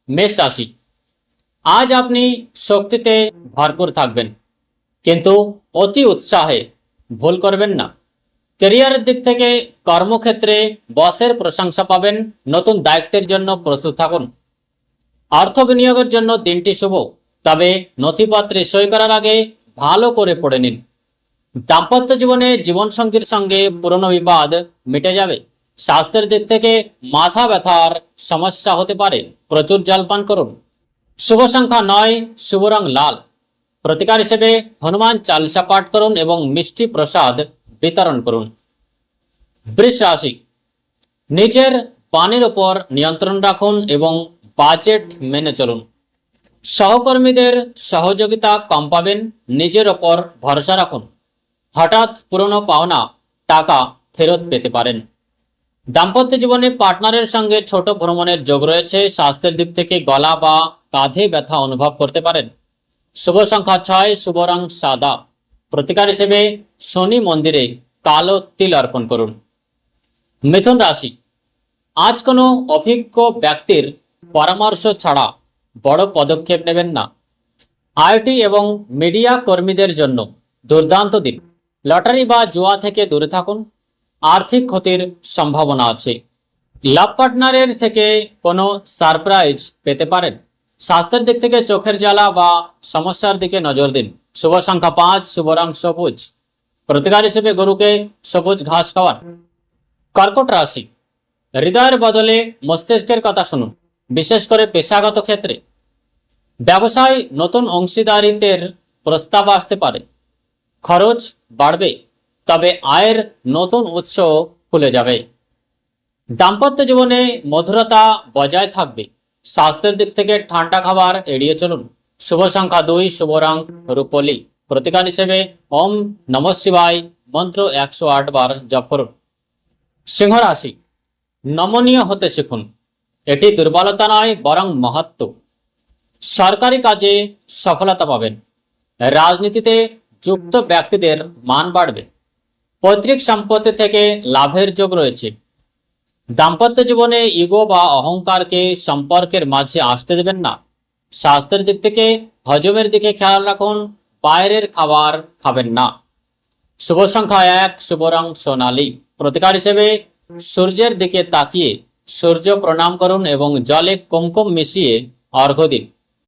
মেষ রাশি, আজ আপনি শক্তিতে ভরপুর থাকবেন, কিন্তু অতি উৎসাহে ভুল করবেন না। ক্যারিয়ারের দিক থেকে কর্মক্ষেত্রে বসের প্রশংসা পাবেন। নতুন দায়িত্বের জন্য প্রস্তুত থাকুন। অর্থ বিনিয়োগের জন্য দিনটি শুভ, তবে নথিপত্রে সই করার আগে ভালো করে পড়ে নিন। দাম্পত্য জীবনে জীবনসঙ্গীর সঙ্গে পুরনো বিবাদ মিটে যাবে। স্বাস্থ্যের দিক থেকে মাথা ব্যথার সমস্যা হতে পারে, প্রচুর জল পান করুন। শুভ সংখ্যা 9, শুভ রং লাল। প্রতিকার হিসেবে হনুমান চালিসা পাঠ করুন এবং মিষ্টি প্রসাদ বিতরণ করুন। বৃষ রাশি, নিজের পানির উপর নিয়ন্ত্রণ রাখুন এবং বাজেট মেনে চলুন। সহকর্মীদের সহযোগিতা কম পাবেন, নিজের ওপর ভরসা রাখুন। হঠাৎ পুরনো পাওনা টাকা ফেরত পেতে পারেন। দাম্পত্য জীবনে পার্টনারের সঙ্গে ছোট ভ্রমণের যোগ রয়েছে। স্বাস্থ্যের দিক থেকে গলা বা কাঁধে ব্যথা অনুভব করতে পারেন। শুভ সংখ্যা 6, শুভ রং সাদা। প্রতিকার হিসেবে শনি মন্দিরে কালো তিল অর্পণ করুন। মিথুন রাশি, আজ কোনো অভিজ্ঞ ব্যক্তির পরামর্শ ছাড়া বড় পদক্ষেপ নেবেন না। আইটি এবং মিডিয়া কর্মীদের জন্য দুর্দান্ত দিন। লটারি বা জুয়া থেকে দূরে থাকুন, আর্থিক ক্ষতির সম্ভাবনা আছে। লাভ পার্টনারের থেকে কোনো সারপ্রাইজ পেতে পারেন। স্বাস্থ্যের দিক থেকে চোখের জ্বালা বা সমস্যার দিকে নজর দিন। শুভ সংখ্যা 5, শুভ রং সবুজ। প্রতিকার হিসেবে গরুকে সবুজ ঘাস খাওয়ান। কর্কট রাশি, হৃদয়ের বদলে মস্তিষ্কের কথা শুনুন, বিশেষ করে পেশাগত ক্ষেত্রে। ব্যবসায় নতুন অংশীদারিত্বের প্রস্তাব আসতে পারে। খরচ বাড়বে, তবে আয়ের নতুন উৎস খুলে যাবে। দাম্পত্য জীবনে মধুরতা বজায় থাকবে। স্বাস্থ্যের দিক থেকে ঠান্ডা খাবার এড়িয়ে চলুন। শুভ সংখ্যা 2, শুভ রং রূপলি। প্রতিকার হিসেবে ওম নমঃ শিবায় মন্ত্র 108 বার জপ করুন। সিংহ রাশি, নমনীয় হতে শিখুন। এটি দুর্বলতা নয়, বরং মহত্ব। সরকারি কাজে সফলতা পাবেন। রাজনীতিতে যুক্ত ব্যক্তিদের মান বাড়বে। পৈতৃক সম্পত্তি থেকে লাভের যোগ রয়েছে। দাম্পত্য জীবনে ইগো বা অহংকারকে সম্পর্কের মাঝে আসতে দেবেন না। স্বাস্থ্যের দিক থেকে হজমের দিকে খেয়াল রাখুন, বাইরের খাবার খাবেন না। শুভ সংখ্যা 1, শুভ রং সোনালী। প্রতিকার হিসেবে সূর্যের দিকে তাকিয়ে সূর্য প্রণাম করুন এবং জলে কুমকুম মিশিয়ে অর্ঘ্য দিন।